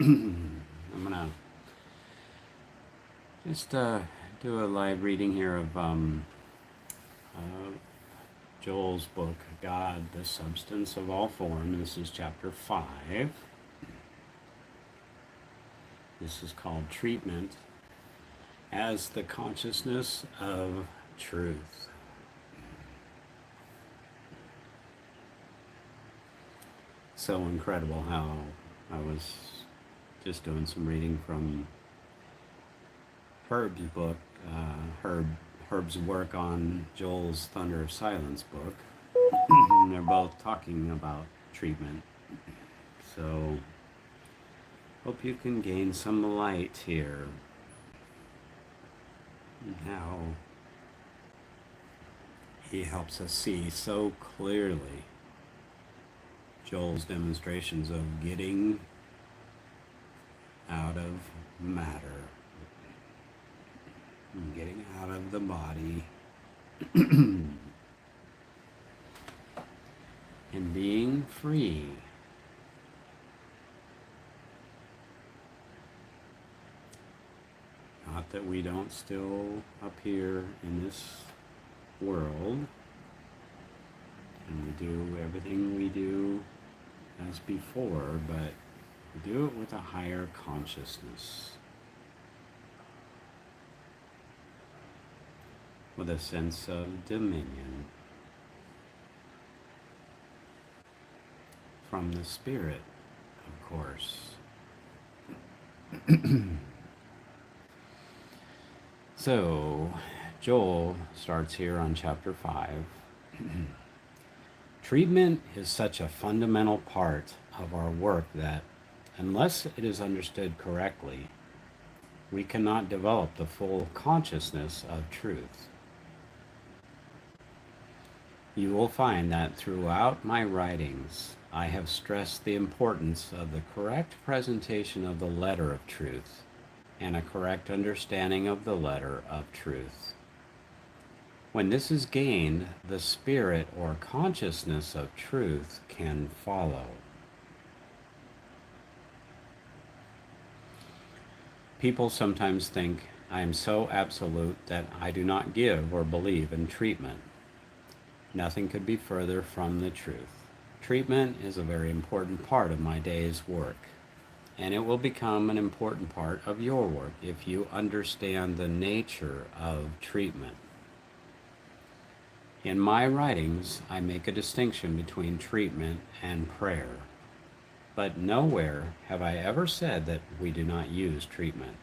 I'm gonna just do a live reading here of uh, Joel's book, God, the Substance of All Form. This is chapter 5. This is called Treatment as the Consciousness of Truth. So incredible how I was just doing some reading from Herb's book, Herb's work on Joel's Thunder of Silence book. They're both talking about treatment. So, hope you can gain some light here. How he helps us see so clearly Joel's demonstrations of getting out of matter, getting out of the body, and being free. Not that we don't still appear in this world, and we do everything we do as before, but we do it with a higher consciousness, with a sense of dominion from the Spirit, of course. So, Joel starts here on chapter 5. Treatment is such a fundamental part of our work that, unless it is understood correctly, we cannot develop the full consciousness of truth. You will find that throughout my writings, I have stressed the importance of the correct presentation of the letter of truth and a correct understanding of the letter of truth. When this is gained, the spirit or consciousness of truth can follow. People sometimes think I am so absolute that I do not give or believe in treatment. Nothing could be further from the truth. Treatment is a very important part of my day's work, and it will become an important part of your work if you understand the nature of treatment. In my writings, I make a distinction between treatment and prayer, but nowhere have I ever said that we do not use treatment.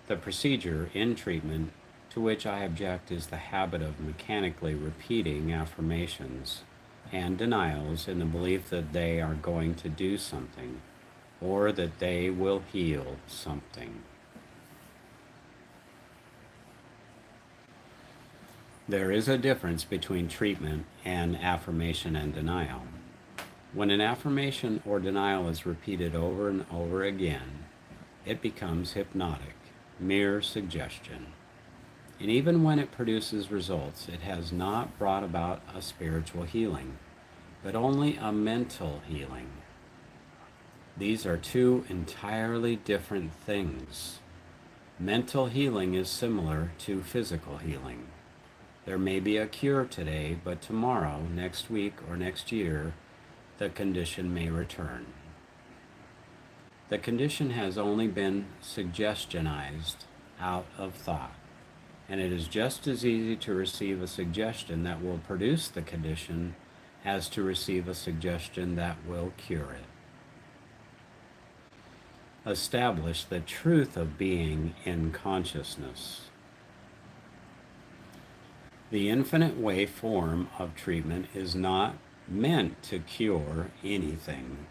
The procedure in treatment to which I object is the habit of mechanically repeating affirmations and denials in the belief that they are going to do something or that they will heal something. There is a difference between treatment and affirmation and denial. When an affirmation or denial is repeated over and over again, it becomes hypnotic, mere suggestion. And even when it produces results, it has not brought about a spiritual healing, but only a mental healing. These are two entirely different things. Mental healing is similar to physical healing. There may be a cure today, but tomorrow, next week, or next year, the condition may return. The condition has only been suggestionized out of thought, and it is just as easy to receive a suggestion that will produce the condition as to receive a suggestion that will cure it. Establish the truth of being in consciousness. The infinite way form of treatment is not meant to cure anything,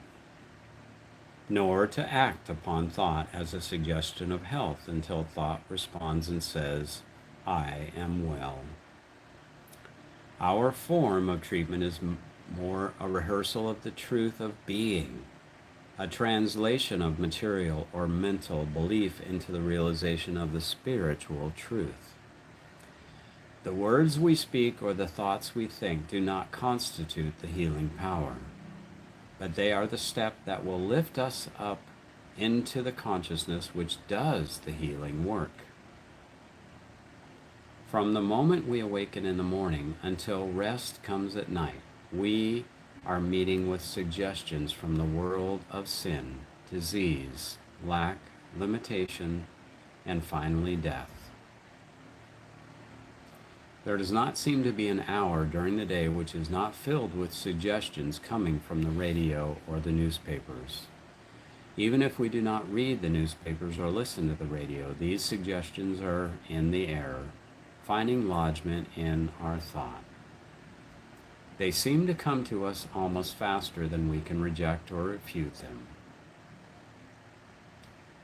nor to act upon thought as a suggestion of health until thought responds and says, I am well. Our form of treatment is more a rehearsal of the truth of being, a translation of material or mental belief into the realization of the spiritual truth. The words we speak or the thoughts we think do not constitute the healing power, but they are the step that will lift us up into the consciousness which does the healing work. From the moment we awaken in the morning until rest comes at night, we are meeting with suggestions from the world of sin, disease, lack, limitation, and finally death. There does not seem to be an hour during the day which is not filled with suggestions coming from the radio or the newspapers. Even if we do not read the newspapers or listen to the radio, these suggestions are in the air, finding lodgment in our thought. They seem to come to us almost faster than we can reject or refute them.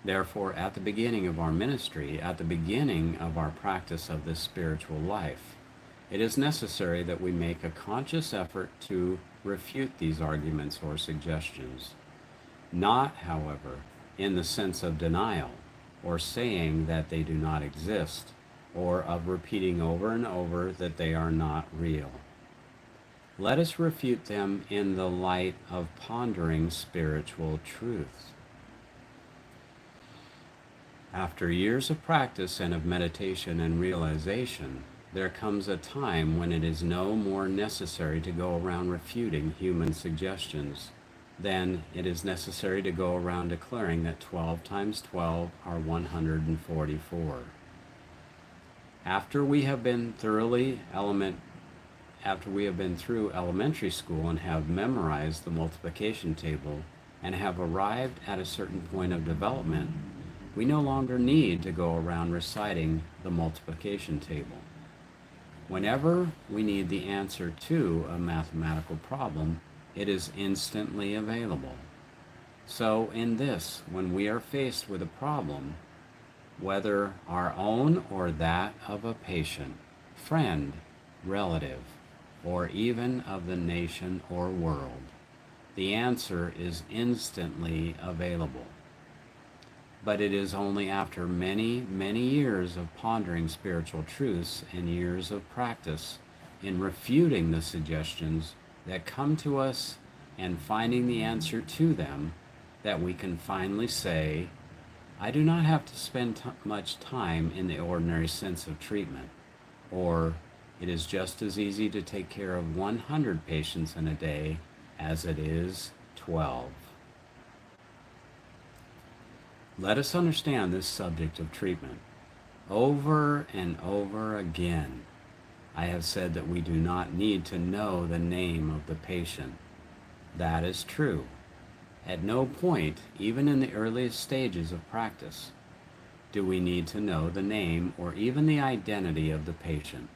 Therefore, at the beginning of our ministry, at the beginning of our practice of this spiritual life, it is necessary that we make a conscious effort to refute these arguments or suggestions. Not, however, in the sense of denial, or saying that they do not exist, or of repeating over and over that they are not real. Let us refute them in the light of pondering spiritual truths. After years of practice and of meditation and realization, there comes a time when it is no more necessary to go around refuting human suggestions than it is necessary to go around declaring that 12 times 12 are 144. After we have been through elementary school and have memorized the multiplication table and have arrived at a certain point of development, we no longer need to go around reciting the multiplication table. Whenever we need the answer to a mathematical problem, it is instantly available. So in this, when we are faced with a problem, whether our own or that of a patient, friend, relative, or even of the nation or world, the answer is instantly available. But it is only after many, many years of pondering spiritual truths and years of practice in refuting the suggestions that come to us and finding the answer to them that we can finally say, I do not have to spend much time in the ordinary sense of treatment, or it is just as easy to take care of 100 patients in a day as it is 12. Let us understand this subject of treatment. Over and over again, I have said that we do not need to know the name of the patient. That is true. At no point, even in the earliest stages of practice, do we need to know the name or even the identity of the patient.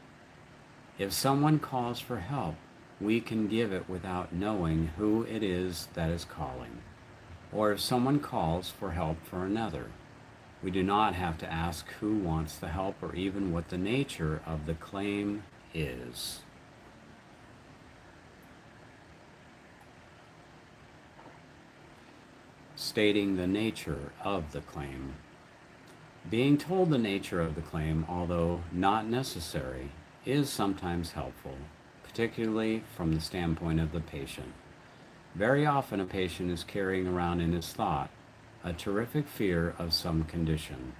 If someone calls for help, we can give it without knowing who it is that is calling. Or if someone calls for help for another, we do not have to ask who wants the help or even what the nature of the claim is. Stating the nature of the claim. Being told the nature of the claim, although not necessary, is sometimes helpful, particularly from the standpoint of the patient. Very often a patient is carrying around in his thought a terrific fear of some condition,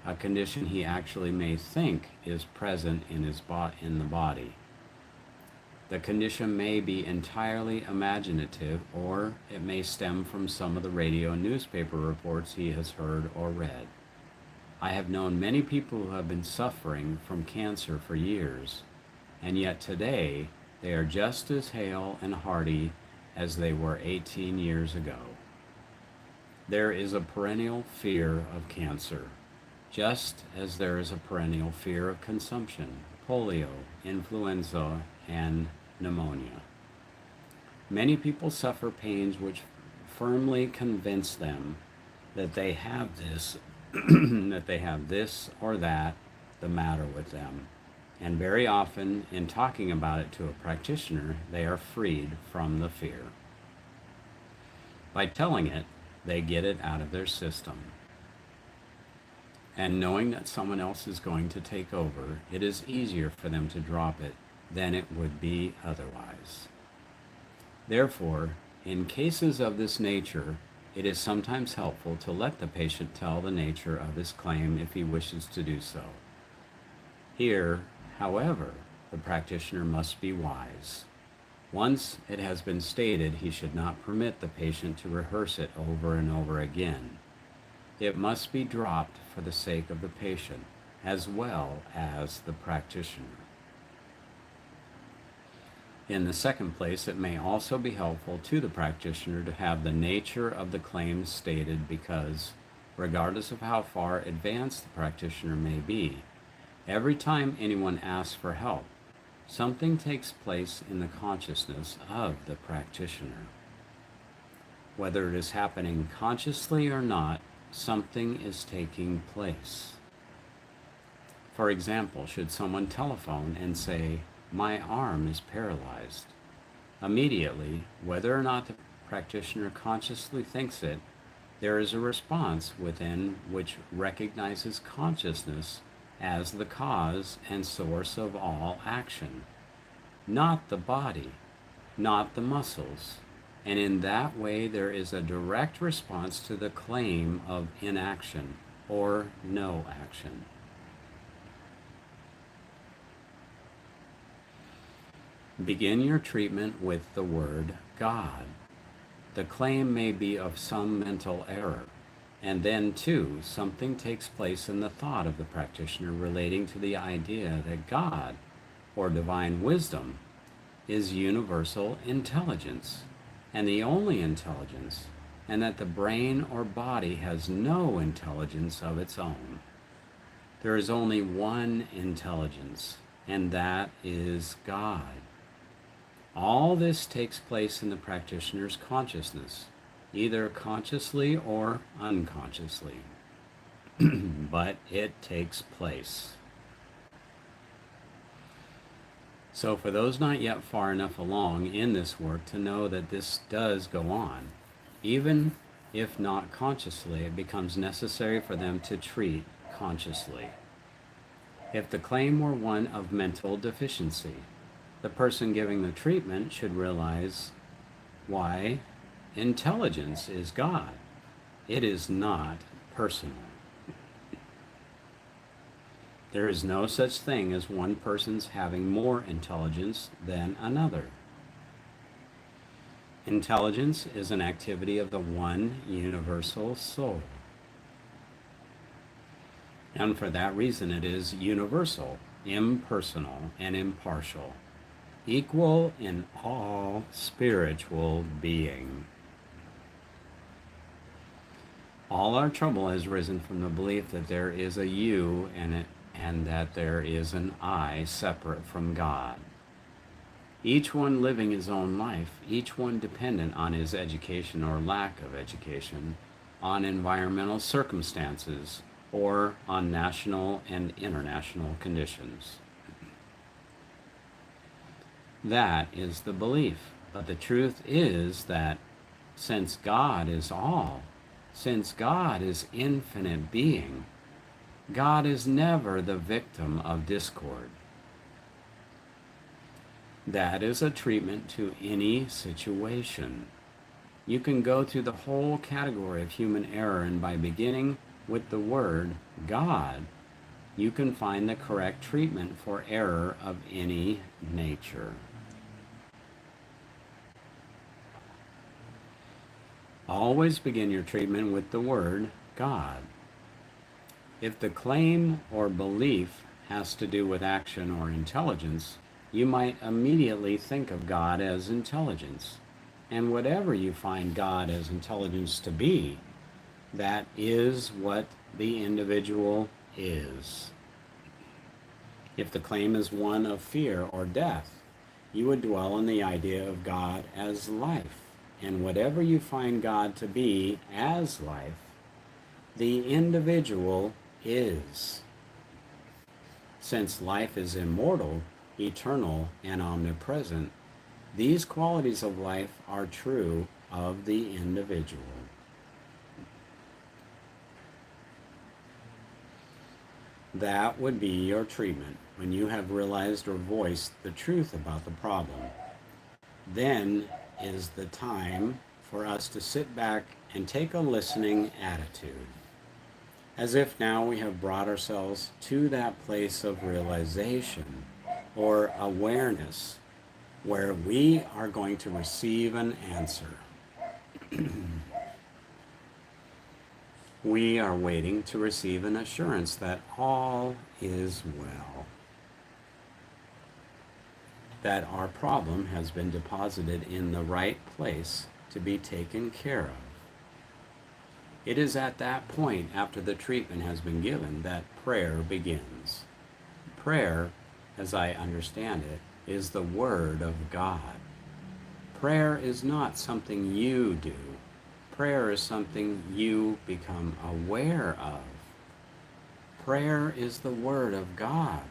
a condition he actually may think is present in the body. The condition may be entirely imaginative, or it may stem from some of the radio and newspaper reports he has heard or read. I have known many people who have been suffering from cancer for years, and yet today they are just as hale and hearty as they were 18 years ago. There is a perennial fear of cancer, just as there is a perennial fear of consumption, polio, influenza, and pneumonia. Many people suffer pains which firmly convince them that they have this, that they have this or that the matter with them. And very often, in talking about it to a practitioner, they are freed from the fear. By telling it, they get it out of their system. And knowing that someone else is going to take over, it is easier for them to drop it than it would be otherwise. Therefore, in cases of this nature, it is sometimes helpful to let the patient tell the nature of his claim if he wishes to do so. Here, however, the practitioner must be wise. Once it has been stated, he should not permit the patient to rehearse it over and over again. It must be dropped for the sake of the patient as well as the practitioner. In the second place, it may also be helpful to the practitioner to have the nature of the claim stated because, regardless of how far advanced the practitioner may be, every time anyone asks for help, something takes place in the consciousness of the practitioner. Whether it is happening consciously or not, something is taking place. For example, should someone telephone and say, "My arm is paralyzed," immediately, whether or not the practitioner consciously thinks it, there is a response within which recognizes consciousness as the cause and source of all action, not the body, not the muscles. And in that way, there is a direct response to the claim of inaction or no action. Begin your treatment with the word God. The claim may be of some mental error, and then, too, something takes place in the thought of the practitioner relating to the idea that God, or divine wisdom, is universal intelligence, and the only intelligence, and that the brain or body has no intelligence of its own. There is only one intelligence, and that is God. All this takes place in the practitioner's consciousness, either consciously or unconsciously, but it takes place. So for those not yet far enough along in this work to know that this does go on, even if not consciously, it becomes necessary for them to treat consciously. If the claim were one of mental deficiency, the person giving the treatment should realize why intelligence is God. It is not personal. There is no such thing as one person's having more intelligence than another. Intelligence is an activity of the one universal soul. And for that reason it is universal, impersonal, and impartial, equal in all spiritual being. All our trouble has risen from the belief that there is a you and that there is an I separate from God. Each one living his own life, each one dependent on his education or lack of education, on environmental circumstances, or on national and international conditions. That is the belief. But the truth is that since God is all, since God is infinite being, God is never the victim of discord. That is a treatment to any situation. You can go through the whole category of human error, and by beginning with the word God, you can find the correct treatment for error of any nature. Always begin your treatment with the word God. If the claim or belief has to do with action or intelligence, you might immediately think of God as intelligence. And whatever you find God as intelligence to be, that is what the individual is. If the claim is one of fear or death, you would dwell on the idea of God as life. And whatever you find God to be as life, the individual is. Since life is immortal, eternal, and omnipresent, these qualities of life are true of the individual. That would be your treatment when you have realized or voiced the truth about the problem. Then is the time for us to sit back and take a listening attitude, as if now we have brought ourselves to that place of realization or awareness where we are going to receive an answer. We are waiting to receive an assurance that all is well, that our problem has been deposited in the right place to be taken care of. It is at that point, after the treatment has been given, that prayer begins. Prayer, as I understand it, is the Word of God. Prayer is not something you do. Prayer is something you become aware of. Prayer is the Word of God,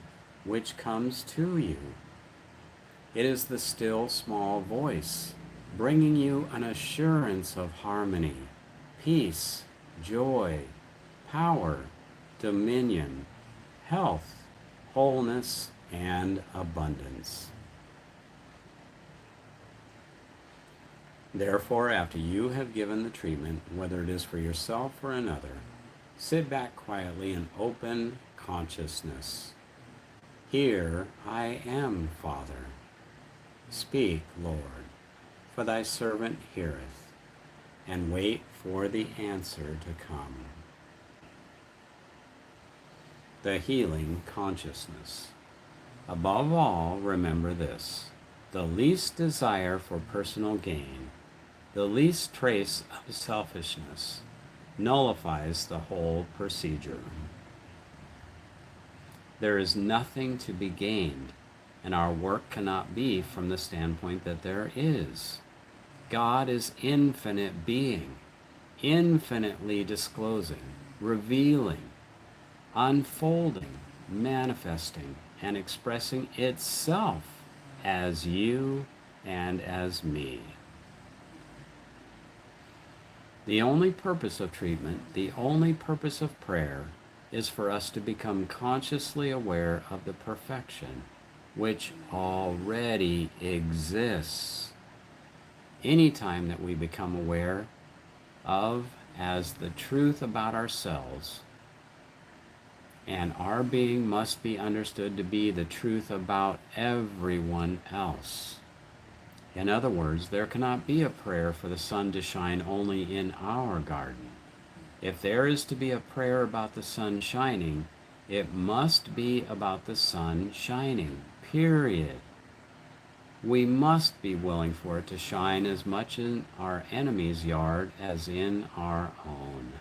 which comes to you. It is the still small voice, bringing you an assurance of harmony, peace, joy, power, dominion, health, wholeness, and abundance. Therefore, after you have given the treatment, whether it is for yourself or another, sit back quietly in open consciousness. Here I am, Father. Speak, Lord, for thy servant heareth, and wait for the answer to come. The healing consciousness. Above all, remember this: the least desire for personal gain, the least trace of selfishness, nullifies the whole procedure. There is nothing to be gained, and our work cannot be from the standpoint that there is. God is infinite being, infinitely disclosing, revealing, unfolding, manifesting, and expressing itself as you and as me. The only purpose of treatment, the only purpose of prayer, is for us to become consciously aware of the perfection which already exists. Anytime that we become aware of as the truth about ourselves, and our being must be understood to be the truth about everyone else. In other words, there cannot be a prayer for the sun to shine only in our garden. If there is to be a prayer about the sun shining, it must be about the sun shining, period. We must be willing for it to shine as much in our enemy's yard as in our own.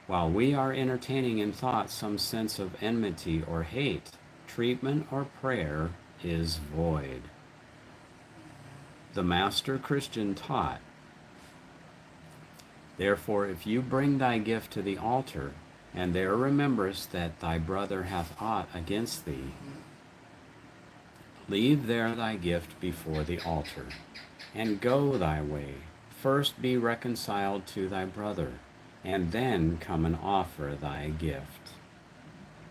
While we are entertaining in thought some sense of enmity or hate, treatment or prayer is void. The Master Christian taught, "Therefore, if you bring thy gift to the altar, and there rememberest that thy brother hath aught against thee, leave there thy gift before the altar, and go thy way. First be reconciled to thy brother, and then come and offer thy gift."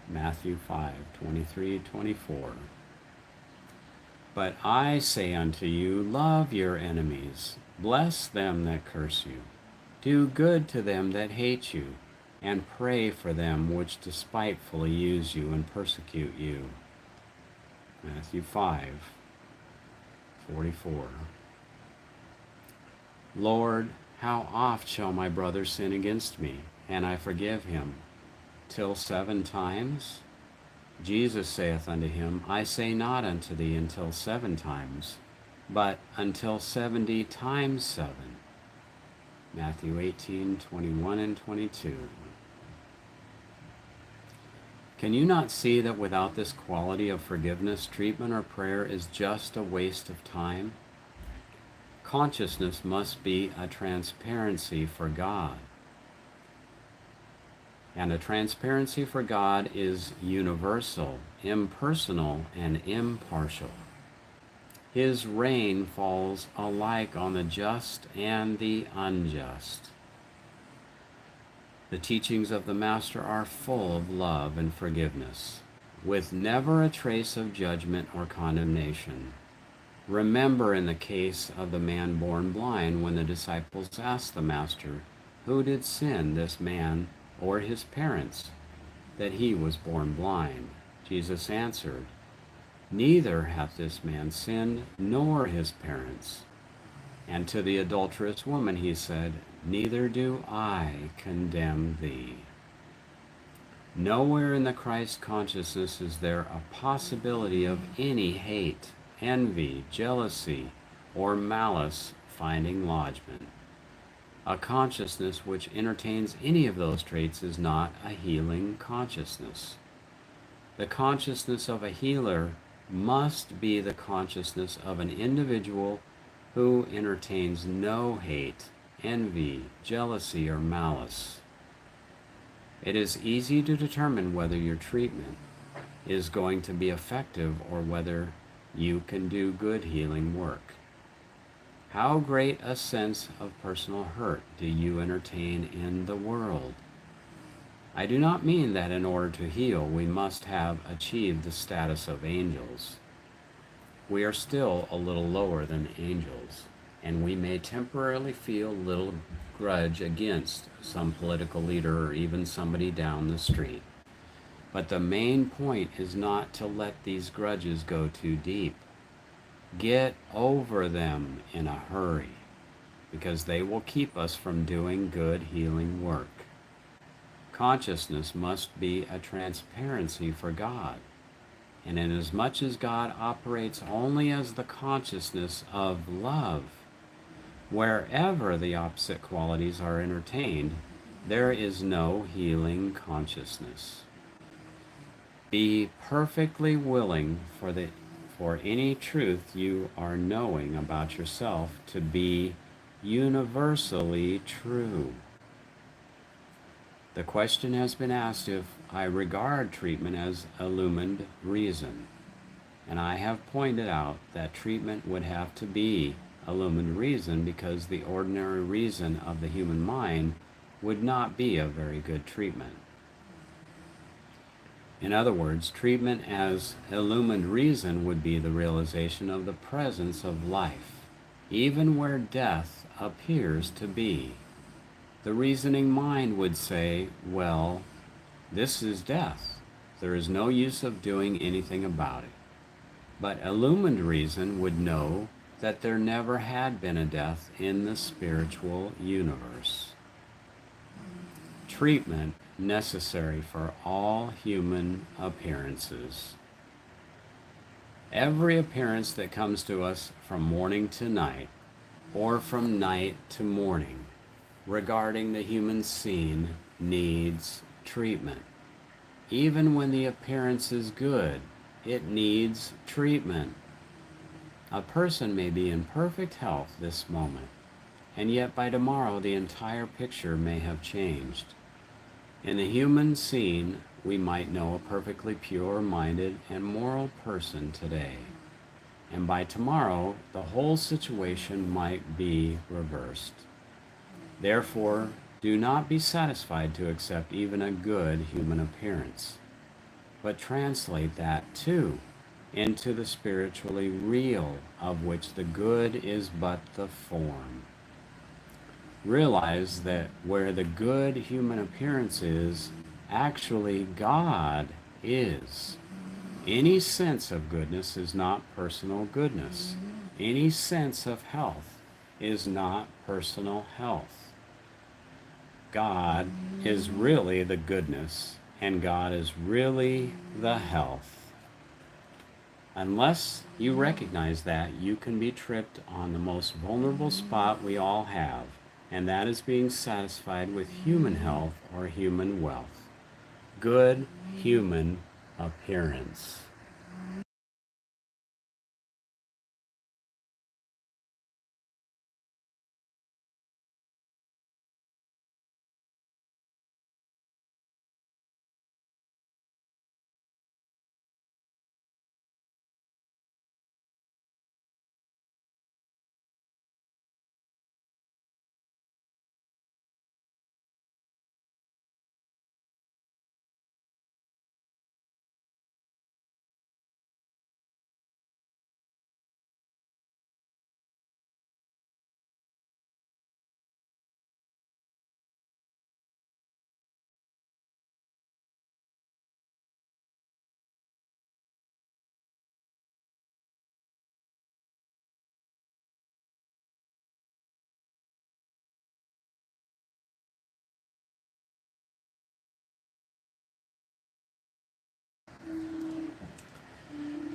Matthew 5:23-24. "But I say unto you, love your enemies, bless them that curse you, do good to them that hate you, and pray for them which despitefully use you and persecute you." Matthew 5:44. "Lord, how oft shall my brother sin against me, and I forgive him? Till 7 times? Jesus saith unto him, I say not unto thee until 7 times, but until 70 times 7. Matthew 18:21-22. Can you not see that without this quality of forgiveness, treatment or prayer is just a waste of time? Consciousness must be a transparency for God. And a transparency for God is universal, impersonal, and impartial. His rain falls alike on the just and the unjust. The teachings of the Master are full of love and forgiveness, with never a trace of judgment or condemnation. Remember in the case of the man born blind when the disciples asked the Master, "Who did sin, this man or his parents, that he was born blind?" Jesus answered, "Neither hath this man sinned nor his parents." And to the adulterous woman he said, "Neither do I condemn thee." Nowhere in the Christ consciousness is there a possibility of any hate, envy, jealousy, or malice finding lodgment. A consciousness which entertains any of those traits is not a healing consciousness. The consciousness of a healer must be the consciousness of an individual who entertains no hate, envy, jealousy, or malice. It is easy to determine whether your treatment is going to be effective or whether you can do good healing work. How great a sense of personal hurt do you entertain in the world? I do not mean that in order to heal we must have achieved the status of angels. We are still a little lower than angels, and we may temporarily feel little grudge against some political leader or even somebody down the street. But the main point is not to let these grudges go too deep. Get over them in a hurry, because they will keep us from doing good healing work. Consciousness must be a transparency for God. And inasmuch as God operates only as the consciousness of love, wherever the opposite qualities are entertained, there is no healing consciousness. Be perfectly willing for any truth you are knowing about yourself to be universally true. The question has been asked if I regard treatment as illumined reason, and I have pointed out that treatment would have to be illumined reason because the ordinary reason of the human mind would not be a very good treatment. In other words, treatment as illumined reason would be the realization of the presence of life, even where death appears to be. The reasoning mind would say, well, this is death. There is no use of doing anything about it. But illumined reason would know that there never had been a death in the spiritual universe. Treatment necessary for all human appearances. Every appearance that comes to us from morning to night, or from night to morning, regarding the human scene needs treatment. Even when the appearance is good, it needs treatment. A person may be in perfect health this moment, and yet by tomorrow the entire picture may have changed. In the human scene, we might know a perfectly pure-minded and moral person today, and by tomorrow the whole situation might be reversed. Therefore, do not be satisfied to accept even a good human appearance, but translate that too into the spiritually real, of which the good is but the form. Realize that where the good human appearance is, actually God is. Any sense of goodness is not personal goodness. Any sense of health is not personal health. God is really the goodness, and God is really the health. Unless you recognize that, you can be tripped on the most vulnerable spot we all have, and that is being satisfied with human health or human wealth. Good human appearance.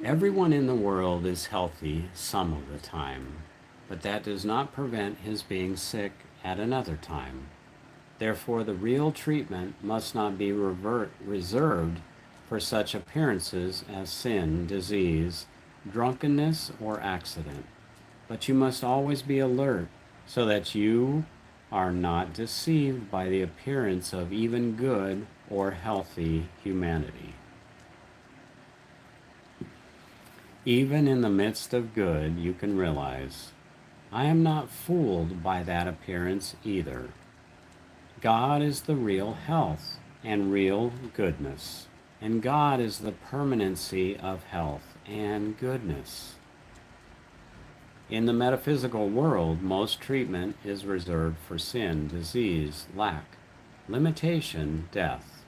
Everyone in the world is healthy some of the time, but that does not prevent his being sick at another time. Therefore, the real treatment must not be reserved for such appearances as sin, disease, drunkenness, or accident. But you must always be alert so that you are not deceived by the appearance of even good or healthy humanity. Even in the midst of good, you can realize, I am not fooled by that appearance either. God is the real health and real goodness, and God is the permanency of health and goodness. In the metaphysical world, most treatment is reserved for sin, disease, lack, limitation, death.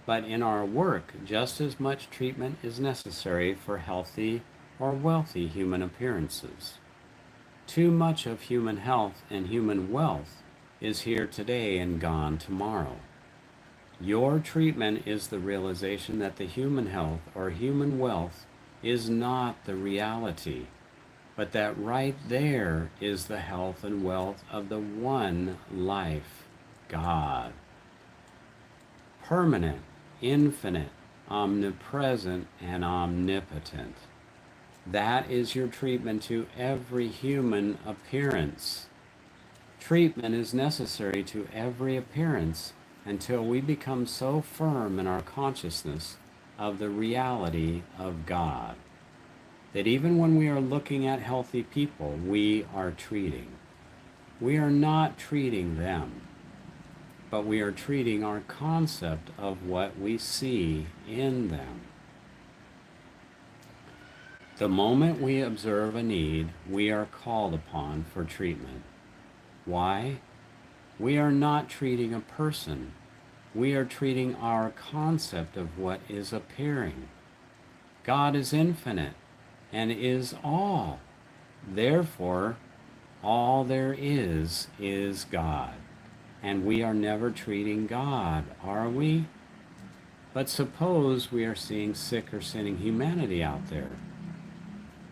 But in our work, just as much treatment is necessary for healthy or wealthy human appearances. Too much of human health and human wealth is here today and gone tomorrow. Your treatment is the realization that the human health or human wealth is not the reality, but that right there is the health and wealth of the one life, God. Permanent, infinite, omnipresent, and omnipotent. That is your treatment to every human appearance. Treatment is necessary to every appearance until we become so firm in our consciousness of the reality of God that even when we are looking at healthy people, we are treating. We are not treating them, but we are treating our concept of what we see in them. The moment we observe a need, we are called upon for treatment. Why? We are not treating a person. We are treating our concept of what is appearing. God is infinite and is all. Therefore, all there is God. And we are never treating God, are we? But suppose we are seeing sick or sinning humanity out there.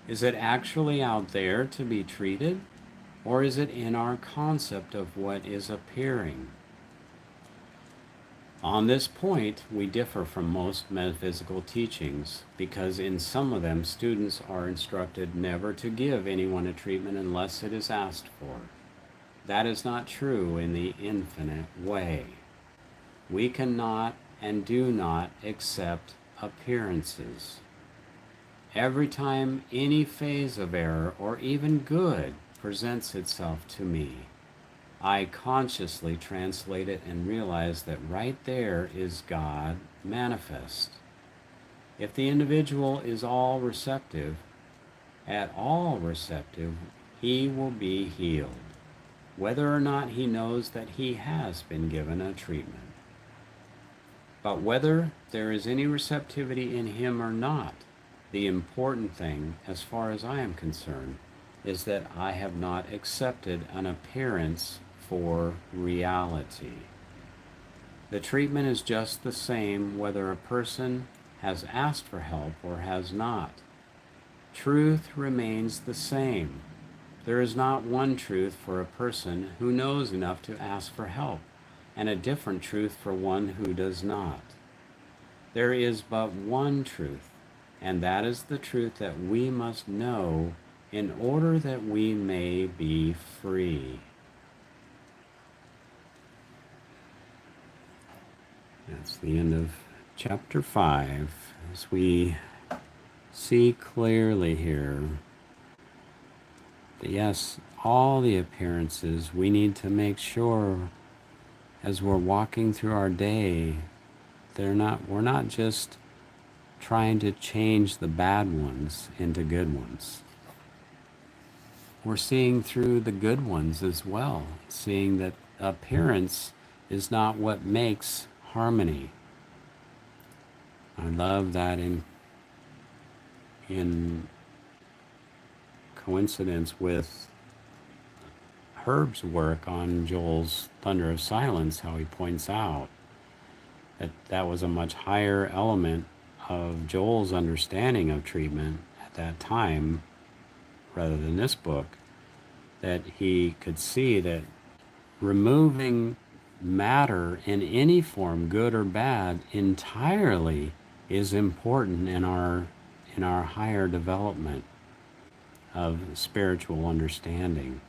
Is it actually out there to be treated? Or is it in our concept of what is appearing? On this point, we differ from most metaphysical teachings because in some of them, students are instructed never to give anyone a treatment unless it is asked for. That is not true in the infinite way. We cannot and do not accept appearances. Every time any phase of error or even good presents itself to me, I consciously translate it and realize that right there is God manifest. If the individual is at all receptive, he will be healed, whether or not he knows that he has been given a treatment. But whether there is any receptivity in him or not, the important thing, as far as I am concerned, is that I have not accepted an appearance for reality. The treatment is just the same whether a person has asked for help or has not. Truth remains the same. There is not one truth for a person who knows enough to ask for help, and a different truth for one who does not. There is but one truth, and that is the truth that we must know in order that we may be free. That's the end of chapter 5. As we see clearly here, that yes, all the appearances, we need to make sure as we're walking through our day, we're not just trying to change the bad ones into good ones. We're seeing through the good ones as well, seeing that appearance is not what makes harmony. I love that in coincidence with Herb's work on Joel's Thunder of Silence, how he points out that that was a much higher element of Joel's understanding of treatment at that time, rather than this book, that he could see that removing matter in any form, good or bad, entirely is important in our higher development of spiritual understanding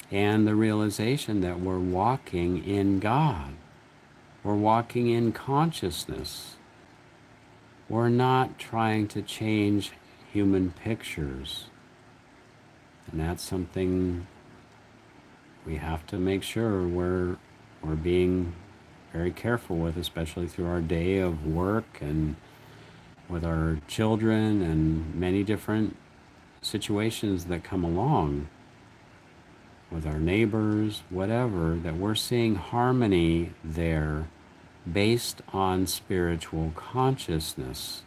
and the realization that we're walking in God. We're walking in consciousness. We're not trying to change human pictures. And that's something we have to make sure we're being very careful with, especially through our day of work and with our children and many different situations that come along with our neighbors, whatever, that we're seeing harmony there based on spiritual consciousness,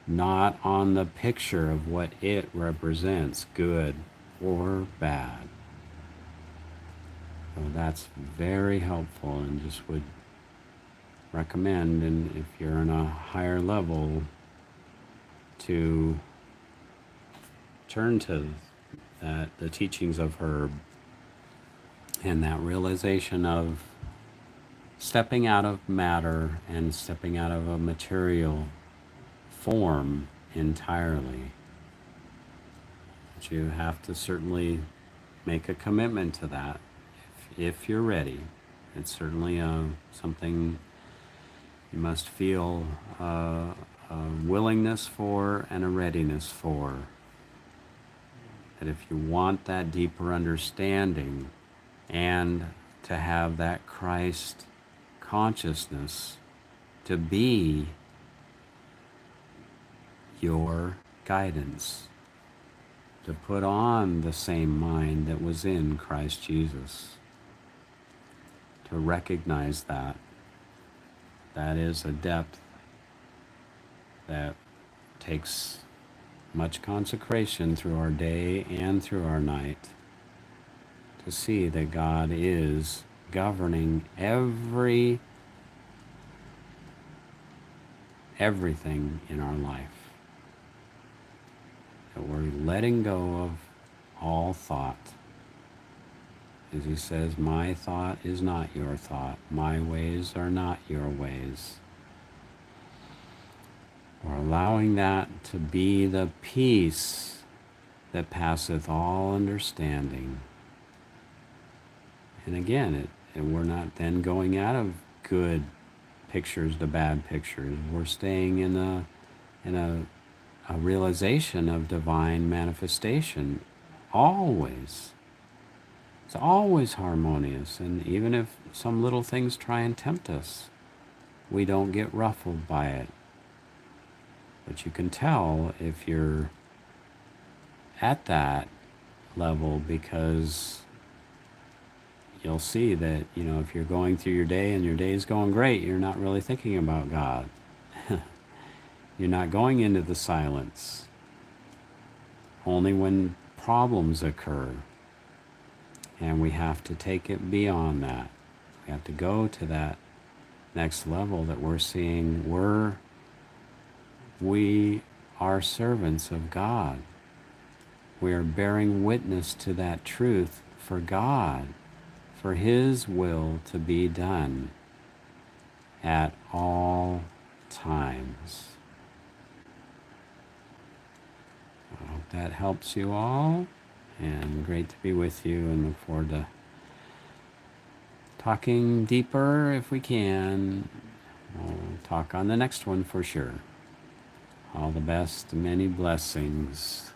not on the picture of what it represents, good or bad. So that's very helpful, and just would recommend, and if you're on a higher level, to turn to the teachings of Herb and that realization of stepping out of matter and stepping out of a material form entirely. But you have to certainly make a commitment to that if you're ready. It's certainly something you must feel a willingness for and a readiness for. That if you want that deeper understanding and to have that Christ consciousness to be your guidance, to put on the same mind that was in Christ Jesus, to recognize that is a depth that takes much consecration through our day and through our night, to see that God is governing everything in our life. That we're letting go of all thought. As he says, my thought is not your thought. My ways are not your ways. We're allowing that to be the peace that passeth all understanding. And again, we're not then going out of good pictures to bad pictures. We're staying in a realization of divine manifestation. Always. It's always harmonious. And even if some little things try and tempt us, we don't get ruffled by it. But you can tell if you're at that level, because you'll see that, if you're going through your day and your day is going great, you're not really thinking about God. You're not going into the silence. Only when problems occur. And we have to take it beyond that. We have to go to that next level that we're seeing we are servants of God. We are bearing witness to that truth for God, for His will to be done at all times. I hope that helps you all, and great to be with you, and look forward to talking deeper if we can. We'll talk on the next one for sure. All the best, many blessings.